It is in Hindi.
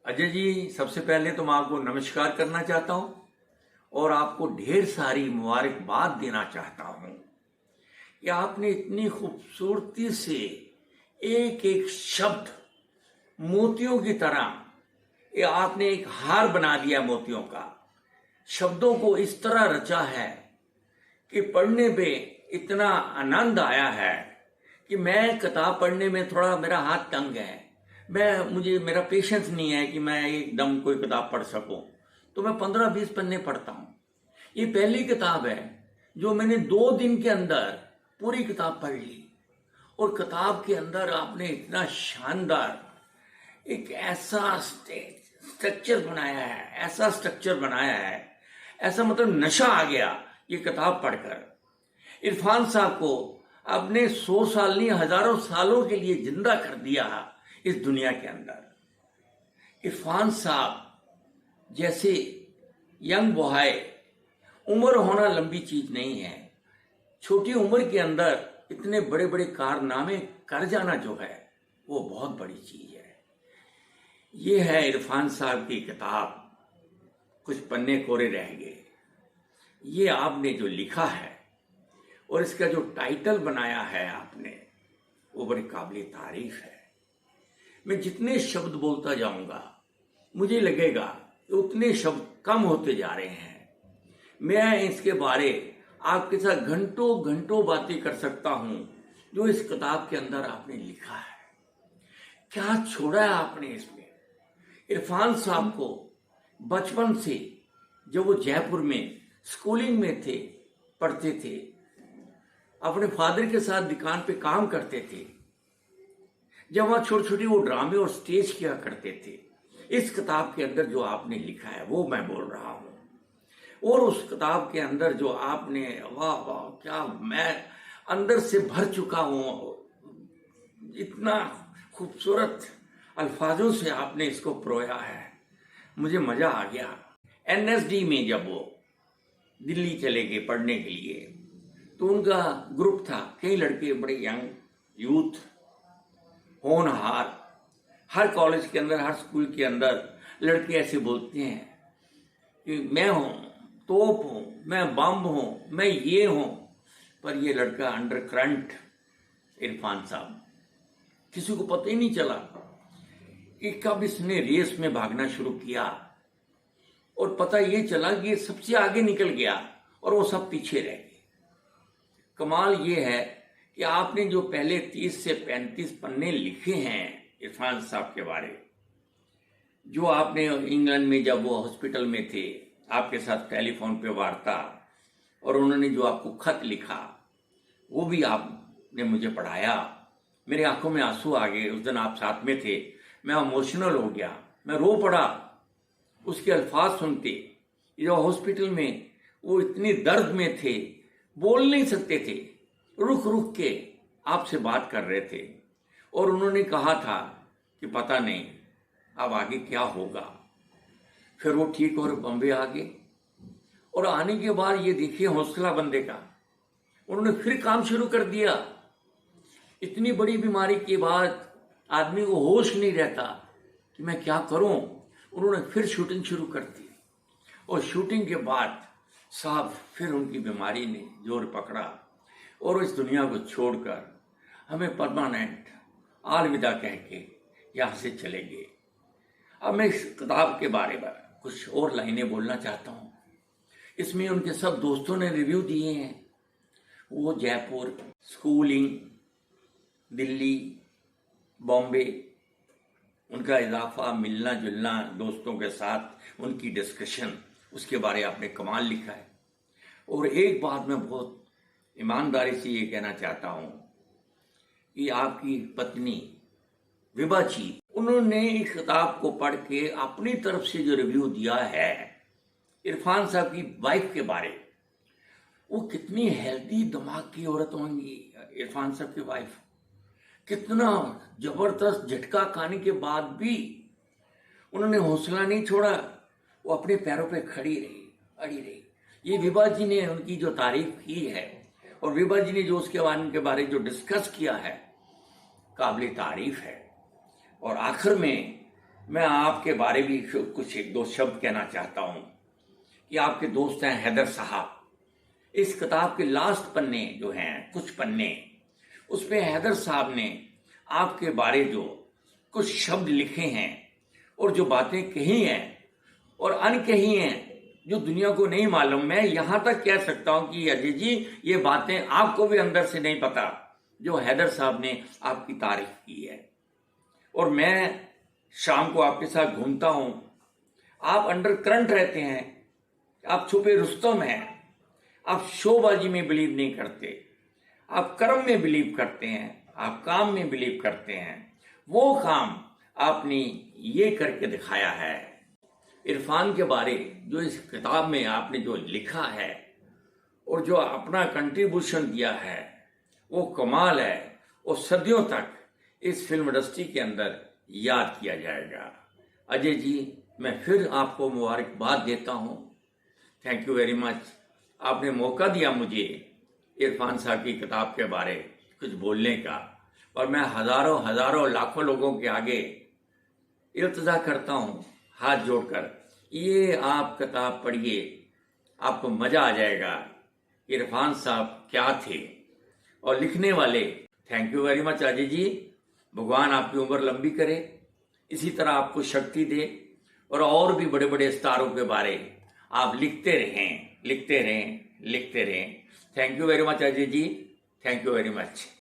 अजय जी, सबसे पहले तो मैं आपको नमस्कार करना चाहता हूं और आपको ढेर सारी मुबारकबाद देना चाहता हूं कि आपने इतनी खूबसूरती से एक एक शब्द मोतियों की तरह ये आपने एक हार बना दिया मोतियों का। शब्दों को इस तरह रचा है कि पढ़ने पे इतना आनंद आया है कि मैं किताब पढ़ने में थोड़ा मेरा हाथ तंग है। मुझे मेरा पेशेंस नहीं है कि मैं एकदम कोई किताब पढ़ सकूं, तो मैं 15-20 पन्ने पढ़ता हूं। ये पहली किताब है जो मैंने 2 दिन के अंदर पूरी किताब पढ़ ली। और किताब के अंदर आपने इतना शानदार एक ऐसा स्ट्रक्चर बनाया है, ऐसा स्ट्रक्चर बनाया है, ऐसा मतलब नशा आ गया ये किताब पढ़कर। इरफान साहब को आपने 100 साल नहीं, हजारों सालों के लिए जिंदा कर दिया इस दुनिया के अंदर। इरफान साहब जैसे यंग बॉय, उम्र होना लंबी चीज नहीं है। छोटी उम्र के अंदर इतने बड़े बड़े कारनामे कर जाना जो है वो बहुत बड़ी चीज है। ये है इरफान साहब की किताब, कुछ पन्ने कोरे रह गए। ये आपने जो लिखा है और इसका जो टाइटल बनाया है आपने, वो बड़े काबिल तारीफ है। मैं जितने शब्द बोलता जाऊंगा मुझे लगेगा कि उतने शब्द कम होते जा रहे हैं। मैं इसके बारे आपके साथ घंटों घंटों बातें कर सकता हूं जो इस किताब के अंदर आपने लिखा है। क्या छोड़ा है आपने इसमें। इरफान साहब को बचपन से, जब वो जयपुर में स्कूलिंग में थे, पढ़ते थे, अपने फादर के साथ दुकान पे काम करते थे, जब वहां छोटे छोटे वो ड्रामे और स्टेज किया करते थे। इस किताब के अंदर जो आपने लिखा है वो मैं बोल रहा हूं। और उस किताब के अंदर जो आपने, वाह वाह, क्या मैं अंदर से भर चुका हूं। इतना खूबसूरत अल्फाजों से आपने इसको परोया है, मुझे मजा आ गया। एनएसडी में जब वो दिल्ली चले गए पढ़ने के लिए, तो उनका ग्रुप था, कई लड़के, बड़े यंग यूथ, होनहार। हर कॉलेज के अंदर, हर स्कूल के अंदर लड़के ऐसे बोलते हैं कि मैं हूं, तोप हूं, मैं बम हूं, मैं ये हूं। पर ये लड़का अंडर करंट, इरफान साहब, किसी को पता ही नहीं चला कि कब इसने रेस में भागना शुरू किया। और पता ये चला कि ये सबसे आगे निकल गया और वो सब पीछे रह गए। कमाल ये है कि आपने जो पहले 30 से 35 पन्ने लिखे हैं इरफान साहब के बारे, जो आपने इंग्लैंड में जब वो हॉस्पिटल में थे, आपके साथ टेलीफोन पे वार्ता, और उन्होंने जो आपको खत लिखा वो भी आपने मुझे पढ़ाया। मेरे आंखों में आंसू आ गए। उस दिन आप साथ में थे, मैं इमोशनल हो गया, मैं रो पड़ा उसके अल्फाज सुनते। जो हॉस्पिटल में वो इतनी दर्द में थे, बोल नहीं सकते थे, रुक रुक के आपसे बात कर रहे थे। और उन्होंने कहा था कि पता नहीं अब आगे क्या होगा। फिर वो ठीक और बॉम्बे आ गए। और आने के बाद ये देखिए हौसला बंदे का, उन्होंने फिर काम शुरू कर दिया। इतनी बड़ी बीमारी के बाद आदमी को होश नहीं रहता कि मैं क्या करूं। उन्होंने फिर शूटिंग शुरू कर दी। और शूटिंग के बाद साहब फिर उनकी बीमारी ने जोर पकड़ा और इस दुनिया को छोड़कर हमें परमानेंट अलविदा कह के यहाँ से चले गए। अब मैं इस किताब के बारे में कुछ और लाइनें बोलना चाहता हूँ। इसमें उनके सब दोस्तों ने रिव्यू दिए हैं। वो जयपुर, स्कूलिंग, दिल्ली, बॉम्बे, उनका इजाफा, मिलना जुलना दोस्तों के साथ, उनकी डिस्कशन, उसके बारे आपने कमाल लिखा है। और एक बात मैं बहुत ईमानदारी से ये कहना चाहता हूं कि आपकी पत्नी विभा जी, उन्होंने इस किताब को पढ़ के अपनी तरफ से जो रिव्यू दिया है इरफान साहब की वाइफ के बारे, वो कितनी हेल्दी दिमाग की औरत होंगी इरफान साहब की वाइफ। कितना जबरदस्त झटका खाने के बाद भी उन्होंने हौसला नहीं छोड़ा, वो अपने पैरों पे खड़ी रही, अड़ी रही। ये विभा जी ने उनकी जो तारीफ की है और विभा जी ने जो उसके बारे जो डिस्कस किया है, काबिल तारीफ है। और आखिर में मैं आपके बारे में कुछ एक दो शब्द कहना चाहता हूं कि आपके दोस्त हैं हैदर साहब। इस किताब के लास्ट पन्ने जो हैं, कुछ पन्ने, उसमें हैदर साहब ने आपके बारे जो कुछ शब्द लिखे हैं और जो बातें कही हैं और अनकही हैं जो दुनिया को नहीं मालूम। मैं यहां तक कह सकता हूं कि अजय जी, ये बातें आपको भी अंदर से नहीं पता जो हैदर साहब ने आपकी तारीफ की है। और मैं शाम को आपके साथ घूमता हूं, आप अंडर करंट रहते हैं, आप छुपे रुस्तम हैं, आप शोबाजी में बिलीव नहीं करते, आप कर्म में बिलीव करते हैं, आप काम में बिलीव करते हैं। वो काम आपने ये करके दिखाया है। इरफान के बारे जो इस किताब में आपने जो लिखा है और जो अपना कंट्रीब्यूशन दिया है वो कमाल है और सदियों तक इस फिल्म इंडस्ट्री के अंदर याद किया जाएगा। अजय जी, मैं फिर आपको मुबारकबाद देता हूं। Thank you very much. आपने मौका दिया मुझे इरफान साहब की किताब के बारे कुछ बोलने का, और मैं हजारों हजारों लाखों लोगों के आगे इल्तिजा करता हूं हाथ जोड़कर, ये आप किताब पढ़िए, आपको मजा आ जाएगा। इरफान साहब क्या थे। और लिखने वाले, thank you very much Ajay ji. भगवान आपकी उम्र लंबी करे, इसी तरह आपको शक्ति दे और भी बड़े बड़े स्टारों के बारे आप लिखते रहें, लिखते रहें, लिखते रहें। Thank you very much Ajay ji, thank you very much.